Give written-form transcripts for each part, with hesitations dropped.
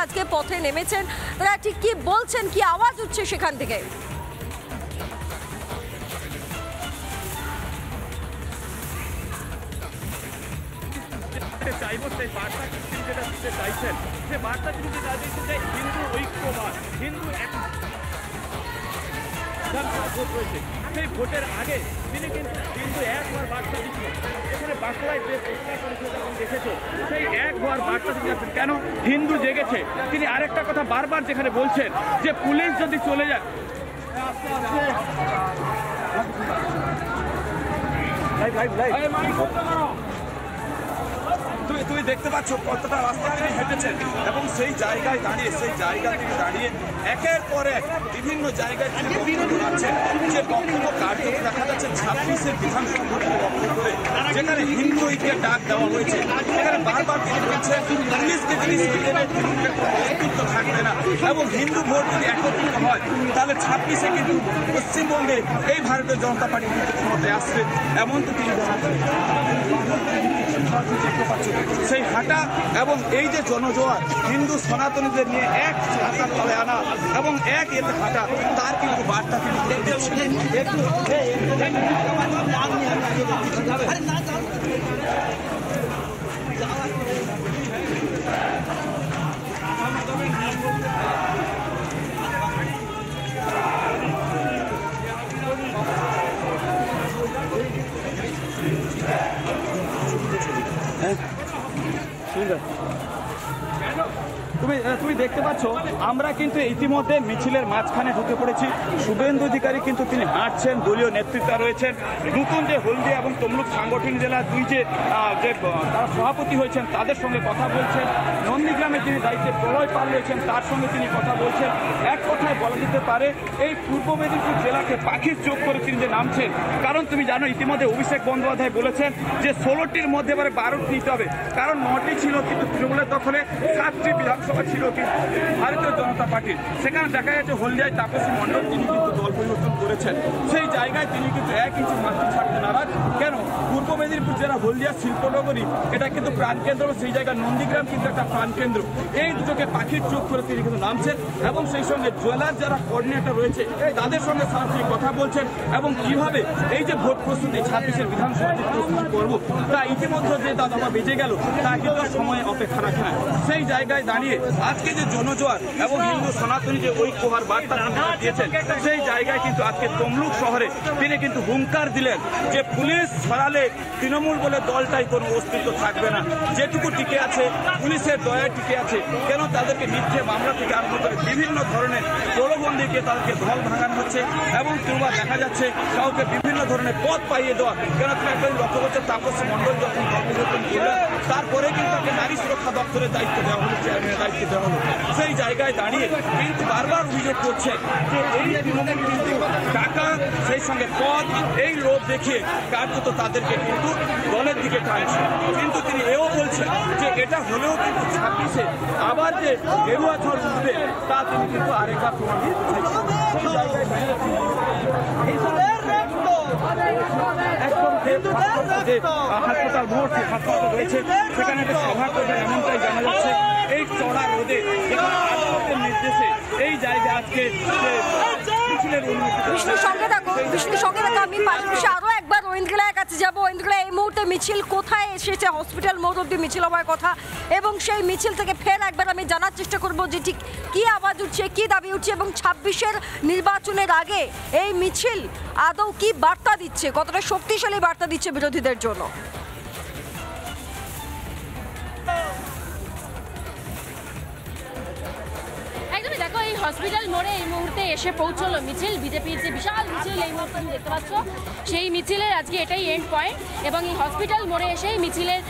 আজকে পথে নেমেছেন, তারা ঠিক কি বলছেন, কি আওয়াজ উঠছে সেখান থেকে। চাইবো সেই বার্তা তিনি যেটা দিতে চাইছেন, যে বার্তা তিনি যেটা দিতে চাই হিন্দু ঐক্যবাদ, হিন্দু রয়েছে সেই ভোটের আগে তিনি কিন্তু এক হওয়ার বার্তা দিচ্ছেন। এখানে বাঁকুড়ায় যে চেষ্টা করেছে দেখেছে সেই এক হওয়ার বার্তা তিনি যাচ্ছেন। কেন হিন্দু জেগেছে, তিনি আরেকটা কথা বারবার যেখানে বলছেন যে পুলিশ যদি চলে যায়, তুমি দেখতে পাচ্ছ কতটা রাস্তা তিনি হেঁটেছেন এবং সেই জায়গায় দাঁড়িয়ে একের পর এক বিভিন্ন জায়গায় তিনি বক্তব্য রাখছেন। যে বক্তব্য কার্যত দেখা যাচ্ছে 26-এর বিধানসভা ভোটকে লক্ষ্য করে যেখানে হিন্দু ঐক্যের ডাক দেওয়া হয়েছে, সেখানে বারবার তিনি বলছেন পুলিশকে তিনি অস্তিত্ব থাকবে না এবং হিন্দু ভোট যদি একত্রিত হয় তাহলে 26-এ কিন্তু পশ্চিমবঙ্গে এই ভারতীয় জনতা পার্টি ক্ষমতায় আসবে, এমন তো তিনি দেখতে পাচ্ছেন। সেই হাঁটা এবং এই যে জনজোয়ার হিন্দু সনাতনীদের নিয়ে এক ছাতার তলে আনা এবং এক এতে হাঁটা, তার কিন্তু বার্তা তিনি দিচ্ছেন। তুমি দেখতে পাচ্ছ আমরা কিন্তু ইতিমধ্যে মিছিলের মাঝখানে ঢুকে পড়েছি। শুভেন্দু অধিকারী কিন্তু তিনি হাঁটছেন, দলীয় নেতৃত্ব রয়েছেন। নতুন যে হলদিয়া এবং তমলুক সাংগঠনিক জেলার দুই যে তারা সভাপতি হয়েছেন তাদের সঙ্গে কথা বলছেন। নন্দীগ্রামে যিনি দায়িত্বে প্রলয় পাল রয়েছেন তার সঙ্গে তিনি কথা বলছেন। এক কথায় বলা যেতে পারে এই পূর্ব মেদিনীপুর জেলাকে পাখির চোখ করে তিনি যে নামছেন। কারণ তুমি জানো ইতিমধ্যে অভিষেক বন্দ্যোপাধ্যায় বলেছেন যে 16টির মধ্যে এবারে 12টি নিতে হবে, কারণ 9টি ছিল কিন্তু তৃণমূলের দখলে, 7টি বিধানসভা ছিল কিন্তু ভারতীয় জনতা পার্টির। সেখানে দেখা যাচ্ছে হলদিয়ায় তাপসী মণ্ডল তিনি কিন্তু দল পরিবর্তন করেছেন। সেই জায়গায় তিনি কিন্তু 1 ইঞ্চি মাটি ছাড়তে নারাজ। কেন পূর্ব মেদিনীপুর জেলা হলদিয়া শিল্পনগরী এটা কিন্তু প্রাণকেন্দ্র, সেই জায়গায় নন্দীগ্রাম কিন্তু একটা প্রাণকেন্দ্র। এই দুটোকে পাখির চোখ করে তিনি কিন্তু নামছেন এবং সেই সঙ্গে জেলার যারা কোঅর্ডিনেটর রয়েছে তাদের সঙ্গে সরাসরি কথা বলছেন এবং কিভাবে এই যে ভোট প্রস্তুতি 26-এর বিধানসভা প্রস্তুতি করবো তা ইতিমধ্যে যে দাদা বেজে গেল তা কিন্তু সময় অপেক্ষা রাখে না। সেই জায়গায় দাঁড়িয়ে আজকে যে জনজোয়ার এবং হিন্দু সনাতনী যে ঐক্যহার বার্তা দিয়েছেন, সেই জায়গায় কিন্তু আজকে তমলুক শহরে তিনি কিন্তু হুঙ্কার দিলেন যে পুলিশ সরালে তৃণমূল বলে দলটাই কোনো অস্তিত্ব থাকবে না। যেটুকু টিকে আছে পুলিশের দয়া টিকে আছে। কেন তাদেরকে মিথ্যে মামলা থেকে আরম্ভ করে বিভিন্ন ধরনের প্রলোভনদিকে তাদেরকে দল ভাঙানো হচ্ছে এবং কিংবা দেখা যাচ্ছে কাউকে বিভিন্ন ধরনের পদ পাইয়ে দেওয়া। কেন তুমি একবার লক্ষ্য করছে তাপসী মণ্ডল যখন কর্মরত করলেন তারপরে কিন্তু তাকে নারী সুরক্ষা দপ্তরের দায়িত্ব দেওয়া হলো, চেয়ারম্যানের দায়িত্ব দেওয়া হলো। সেই জায়গায় দাঁড়িয়ে কিন্তু বারবার অভিযোগ করছে যে এই তৃণমূল কিন্তু টাকা সেই সঙ্গে পদ এই লোভ দেখিয়ে কার্যত তাদেরকে কিন্তু দলের দিকে টানছে। কিন্তু তিনি এও বলছেন যে এটা হলেও কিন্তু 26-এ আবার যে গেরুয়া ঝড় উঠবে তা তিনি কিন্তু আরেকবার প্রমাণ দিতে চাইছেন। সেই জায়গায় যে হাসপাতাল মোড় হাসপাতাল রয়েছে সেখানে একটা সভা করবেন এমনটাই জানা যাচ্ছে। এই চড়া রোদে আদালতের নির্দেশে এই জায়গায় আজকে বিষ্ণুর সঙ্গে থাকো আমি পাশাপাশি আরো একবার ঐন্দ্রিলার কাছে যাবো। ঐন্দ্রিলা, এই মুহূর্তে মিছিল কোথায় এসেছে? হসপিটাল মোড় অব্দি মিছিল হওয়ার কথা এবং সেই মিছিল থেকে ফের একবার আমি জানার চেষ্টা করব যে ঠিক কি আওয়াজ উঠছে, কি দাবি উঠছে এবং 26-এর নির্বাচনের আগে এই মিছিল আদৌ কি বার্তা দিচ্ছে, কতটা শক্তিশালী বার্তা দিচ্ছে বিরোধীদের জন্য। দেখো এই হসপিটাল মোড়ে এই মুহূর্তে এসে পৌঁছলো মিছিল, বিজেপির যে বিশাল মিছিল এই মুহূর্তে তুমি দেখতে পাচ্ছ, সেই মিছিলের আজকে এটাই এন্ড পয়েন্ট এবং এই হসপিটাল মোড়ে এসেই মিছিলের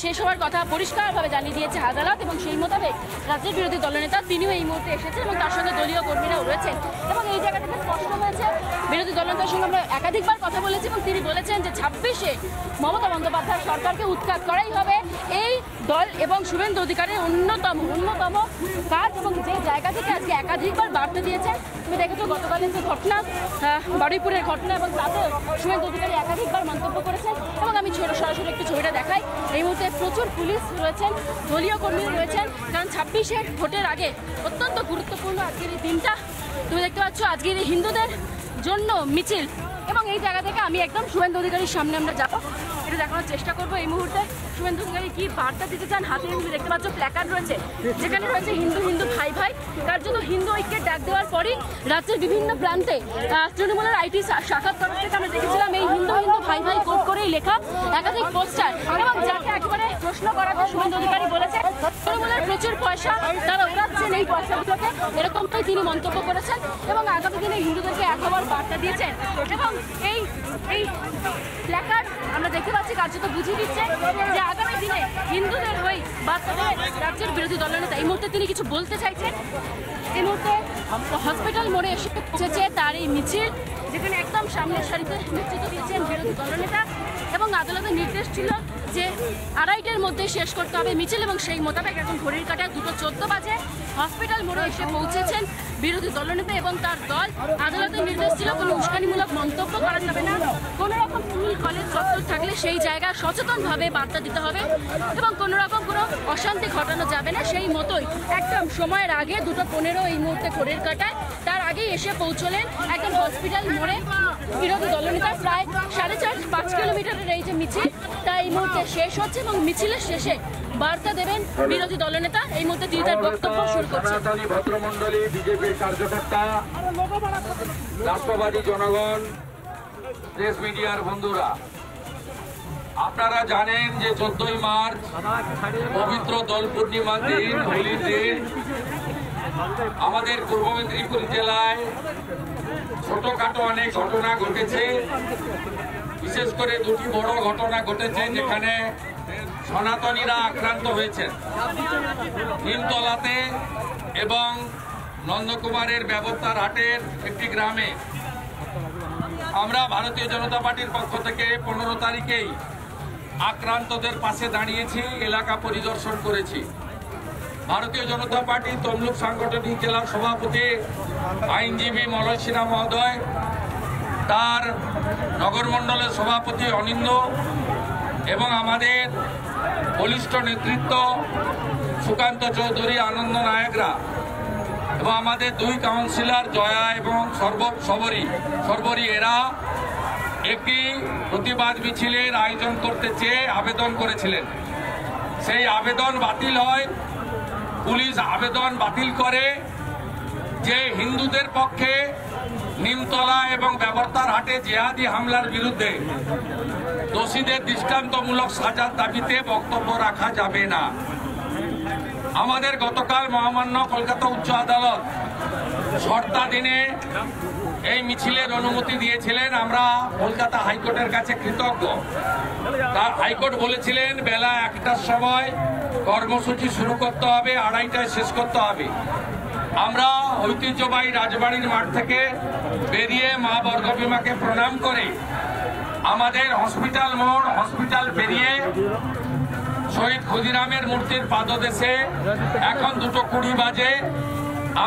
শেষ হওয়ার কথা পরিষ্কারভাবে জানিয়ে দিয়েছে আদালত এবং সেই মোতাবেক রাজ্যের বিরোধী দলনেতা তিনিও এই মুহূর্তে এসেছেন এবং তার সঙ্গে দলীয় কর্মীরাও রয়েছেন এবং এই জায়গা থেকে স্পষ্ট হয়েছে বিরোধী দলনেতার সঙ্গে আমরা একাধিকবার কথা বলেছি এবং তিনি বলেছেন যে 26-এ মমতা বন্দ্যোপাধ্যায় সরকারকে উৎখাত করাই হবে এই দল এবং শুভেন্দু অধিকারীর অন্যতম কাজ এবং যে জায়গা থেকে আজকে একাধিকবার বার্তা দিয়েছেন। তুমি দেখেছো গতকালের যে ঘটনা, বারুইপুরের ঘটনা, এবং তাতে শুভেন্দু অধিকারী একাধিকবার মন্তব্য করেছেন। এবং আমি সরাসরি একটু ছবিটা দেখাই। এই মুহূর্তে প্রচুর পুলিশ রয়েছেন, দলীয় কর্মী রয়েছেন, কারণ 26-এর ভোটের আগে অত্যন্ত গুরুত্বপূর্ণ আজকের এই দিনটা। তুমি দেখতে পাচ্ছ আজকের এই হিন্দুদের জন্য মিছিল, এবং এই জায়গা থেকে আমি একদম শুভেন্দু অধিকারীর সামনে আমরা যাবো, এটা দেখানোর চেষ্টা করবো এই মুহূর্তে শুভেন্দু অধিকারী কি বার্তা দিতে চান। হাতে তুমি দেখতে পাচ্ছ প্ল্যাকার্ড রয়েছে, যেখানে রয়েছে হিন্দু হিন্দু ভাই ভাই, তার জন্য হিন্দু ঐক্যের ডাক দেওয়ার পরই রাজ্যের বিভিন্ন প্রান্তে তৃণমূলের আইটি শাখার তরফ থেকে আমরা দেখেছিলাম এই হিন্দু হিন্দু ভাই ভাই কোড করেই লেখা একাধিক পোস্টার, এবং যাকে একেবারে প্রশ্ন করাতে শুভেন্দু অধিকারী বলেছে তৃণমূলের প্রচুর পয়সা, তারা ওড়াচ্ছেন এই পয়সাগুলোকে, এরকমটাই তিনি মন্তব্য করেছেন এবং আগামী দিনে হিন্দুদেরকে এক হওয়ার বার্তা দিয়েছেন। এবং এই এই প্ল্যাকার্ড আমরা দেখতে পাচ্ছি কার্যত বুঝিয়ে দিচ্ছে যে আগামী দিনে হিন্দুদের হয়ে বার্তা দেবে রাজ্যের বিরোধী দলনেতা। এই মুহূর্তে তিনি কিছু বলতে চাইছেন। এই মুহূর্তে হসপিটাল মোড়ে এসে পৌঁছেছে তার এই মিছিল, যেখানে একদম সামনের সারিতে নেতৃত্ব দিচ্ছেন বিরোধী দলনেতা, এবং আদালতের নির্দেশ ছিল যে 2:30-এর মধ্যে শেষ করতে হবে মিছিল, এবং সেই মোতাবেক এখন ঘড়ির কাঁটায় 2:14 বাজে হসপিটাল মোড়ে এসে পৌঁছেছেন বিরোধী দলনেতা এবং তার দল। আদালতের নির্দেশ ছিল কোনো উস্কানিমূলক মন্তব্য করা যাবে না, কোনো রকম স্কুল কলেজ চত্বর থাকলে সেই জায়গা সচেতনভাবে বার্তা দিতে হবে এবং কোনো রকম কোনো অশান্তি ঘটানো যাবে না। সেই মতোই একদম সময়ের আগে 2:15 এই মুহূর্তে ঘড়ির কাঁটায় তার আগেই এসে পৌঁছলেন একদম হসপিটাল মোড়ে বিরোধী দলনেতা। প্রায় 4.5-5 কিলোমিটারের এই যে মিছিল তা এই মুহূর্তে শেষ হচ্ছে এবং মিছিলের শেষে বার্তা দেবেন বিরোধী দলনেতা। এই মুহূর্তে তিনি তার বক্তব্য শুরু করছেন। ভদ্রমন্ডলী, বিজেপির কার্যকর্তা, রাষ্ট্রবাদী জনগণ, প্রেস মিডিয়ার বন্ধুরা, আপনারা জানেন যে 14ই মার্চ পবিত্র দোল পূর্ণিমার দিন, হোলির দিন, আমাদের পূর্ব মেদিনীপুর জেলায় ছোটখাটো অনেক ঘটনা ঘটেছে। বিশেষ করে 2টি বড় ঘটনা ঘটেছে যেখানে সনাতনীরা আক্রান্ত হয়েছেন। নিমতলাতে এবং নন্দকুমারের ব্যবস্থার হাটের একটি গ্রামে আমরা ভারতীয় জনতা পার্টির পক্ষ থেকে 15 তারিখেই আক্রান্তদের পাশে দাঁড়িয়েছি, এলাকা পরিদর্শন করেছি। ভারতীয় জনতা পার্টি তমলুক সাংগঠনিক জেলার সভাপতি আইনজীবী মলয় সিনহা মহোদয়, তার নগর মণ্ডলের সভাপতি অনিন্দ এবং আমাদের বলিষ্ঠ নেতৃত্ব সুকান্ত চৌধুরী, আনন্দ নায়করা এবং আমাদের 2 কাউন্সিলর জয়া এবং সর্বরী এরা একটি প্রতিবাদ মিছিলের আয়োজন করতে চেয়ে আবেদন করেছিলেন। সেই আবেদন বাতিল হয়। পুলিশ আবেদন বাতিল করে যে হিন্দুদের পক্ষে নিমতলা এবং ব্যবস্থার হাটে জিহাদি হামলার বিরুদ্ধে দোষীদের দৃষ্টান্তমূলক সাজার দাবিতে বক্তব্য রাখা যাবে না। আমাদের গতকাল মহামান্য কলকাতা উচ্চ আদালত শর্তাধীনে এই মিছিলের অনুমতি দিয়েছিলেন। আমরা কলকাতা হাইকোর্টের কাছে কৃতজ্ঞ। তার হাইকোর্ট বলেছিলেন বেলা 1টার সময় কর্মসূচি শুরু করতে হবে, 2:30টায় শেষ করতে হবে। আমরা ঐতিহ্যবাহী রাজবাড়ির মাঠ থেকে বেরিয়ে মা বর্গভীমাকে প্রণাম করে আমাদের হসপিটাল মোড়, হসপিটাল বেরিয়ে শহীদ ক্ষুদিরামের মূর্তির পাদদেশে এখন 2:20 বাজে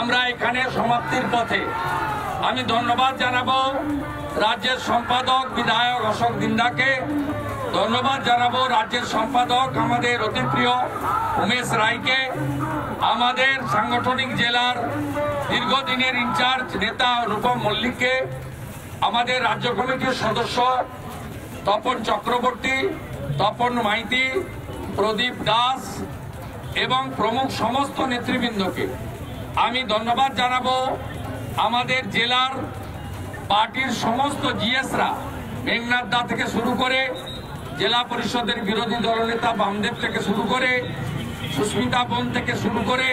আমরা এখানে সমাপ্তির পথে। আমি ধন্যবাদ জানাবো রাজ্যের সম্পাদক বিধায়ক অশোক দিন্দাকে, ধন্যবাদ জানাবো রাজ্যের সম্পাদক আমাদের অতিপ্রিয় উমেশ রায়কে, আমাদের সাংগঠনিক জেলার দীর্ঘদিনের ইনচার্জ নেতা রূপম মল্লিককে, আমাদের রাজ্য কমিটির সদস্য তপন চক্রবর্তী, তপন মাইতি, প্রদীপ দাস এবং প্রমুখ সমস্ত নেতৃবৃন্দকে আমি ধন্যবাদ জানাবো। আমাদের জেলার পার্টির সমস্ত জিএসরা, মেঘনাথ দা থেকে শুরু করে জেলা পরিষদের বিরোধী দলনেতা বামদেব থেকে শুরু করে সুস্মিতা বোন থেকে শুরু করে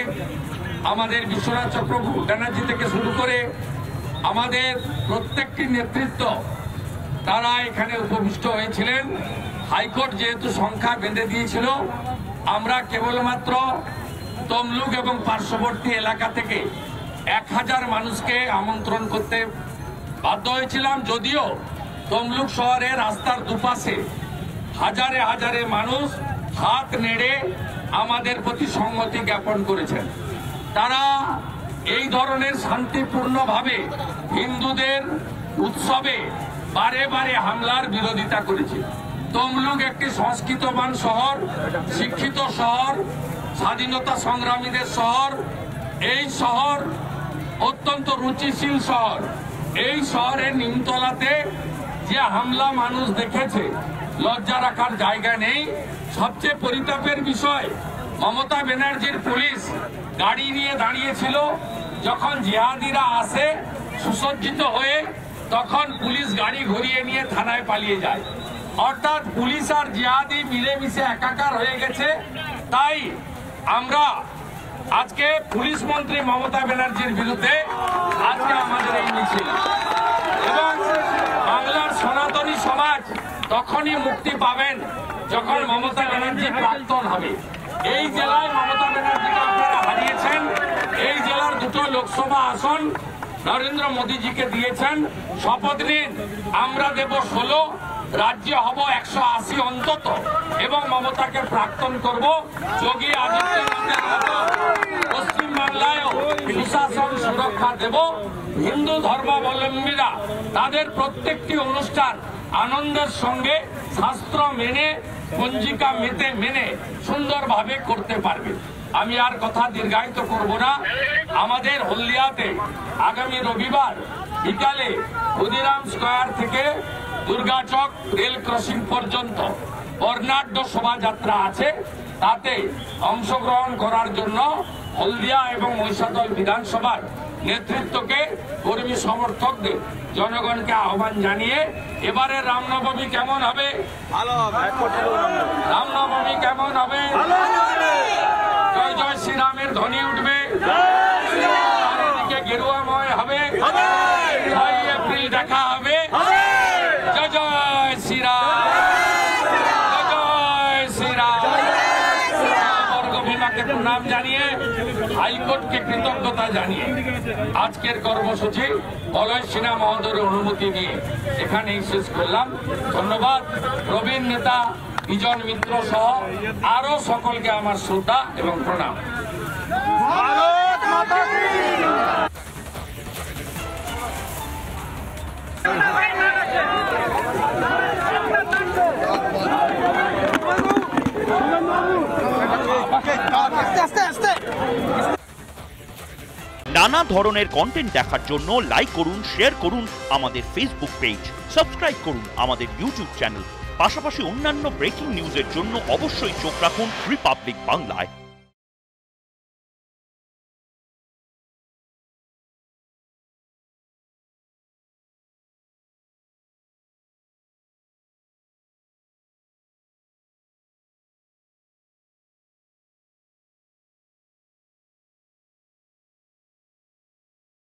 আমাদের বিশ্বনাথ চক্র ব্যানার্জি থেকে শুরু করে আমাদের প্রত্যেকটি নেতৃত্ব তারা এখানে উপবিষ্ট হয়েছিলেন। হাইকোর্ট যেহেতু সংখ্যা বেঁধে দিয়েছিল, আমরা কেবলমাত্র তমলুক এবং পার্শ্ববর্তী এলাকা থেকে 1000 মানুষকে আমন্ত্রণ করতে বাধ্য হয়েছিলাম। যদিও তমলুক শহরে রাস্তার দুপাশে হাজারে হাজারে মানুষ হাত নেড়ে আমাদের প্রতি সংহতি জ্ঞাপন করেছেন। তারা এই ধরনের শান্তিপূর্ণভাবে হিন্দুদের উৎসবে বারে বারে হামলার বিরোধিতা করেছে। তমলুক একটি সংস্কৃতবান শহর, শিক্ষিত শহর, স্বাধীনতা সংগ্রামীদের শহর। এই শহর অত্যন্ত রুচিশীল শহর। এই শহরের নিমতলাতে যে হামলা মানুষ দেখেছে, লজ্জা রাখার জায়গা নেই। সবচেয়ে পরিতাপের বিষয়, মমতা ব্যানার্জির পুলিশ গাড়ি নিয়ে দাঁড়িয়েছিল, যখন জিহাদিরা আসে সুসজ্জিত হয়ে, তখন পুলিশ গাড়ি ঘুরিয়ে নিয়ে থানায় পালিয়ে যায়। অর্থাৎ পুলিশ আর জিহাদি মিলেমিশে একাকার হয়ে গেছে। তাই আমরা আজকে পুলিশ মন্ত্রী মমতা ব্যানার্জির বিরুদ্ধে আজকে আমাদের এই মিছিল, এবং বাংলার সনাতনী সমাজ তখনই মুক্তি পাবেন যখন মমতা ব্যানার্জি প্রাক্তন হবে। এই জেলায় মমতা ব্যানার্জিকে আপনারা হারিয়েছেন। এই জেলার দুটো লোকসভা আসন নরেন্দ্র মোদীজিকে দিয়েছেন। শপথ নিন, আমরা দেব 16, রাজ্য হব 180 অন্তত, এবং মমতাকে প্রাক্তন করব। যোগী আদিত্যনাথের মতো পশ্চিমবাংলায়ও সুশাসন সুরক্ষা দেব। হিন্দু ধর্মাবলম্বীরা তাদের প্রত্যেকটি অনুষ্ঠান আনন্দের সঙ্গে শাস্ত্র মেনে, পঞ্জিকা মেনে সুন্দরভাবে করতে পারবে। আমি আর কথা দীর্ঘায়িত করব না। আমাদের হলদিয়াতে আগামী রবিবার বিকালে ক্ষুদিরাম স্কয়ার থেকে দুর্গাচক রেল ক্রসিং পর্যন্ত বর্ণাঢ্য শোভাযাত্রা আছে। তাতে অংশগ্রহণ করার জন্য হলদিয়া এবং মহিষাদল বিধানসভার নেতৃত্বকে, কর্মী সমর্থকদের, জনগণকে আহ্বান জানিয়ে, এবারে রামনবমী কেমন হবে? রামনবমী কেমন হবে? জয় জয় শ্রীরামের ধ্বনি উঠবে, চারিদিকে গেরুয়াময় হবে। 6 এপ্রিল দেখা হবে। জয় জয় শ্রীরাম, জয় জয় শ্রীরাম। বর্গ ভীমাকে প্রণাম জানিয়ে, হাইকোর্টকে কৃতজ্ঞতা জানিয়ে আজকের কর্মসূচি বলয় সিনহা মহোদয়ের অনুমতি নিয়ে এখানেই শেষ করলাম। ধন্যবাদ। প্রবীণ নেতা বিজন মিত্র সহ আরো সকলকে আমার শ্রদ্ধা এবং প্রণাম। নানা ধরনের কন্টেন্ট দেখার জন্য লাইক করুন, শেয়ার করুন আমাদের ফেসবুক পেজ, সাবস্ক্রাইব করুন আমাদের ইউটিউব চ্যানেল। পাশাপাশি অন্যান্য ব্রেকিং নিউজের জন্য অবশ্যই চোখ রাখুন রিপাবলিক বাংলায়।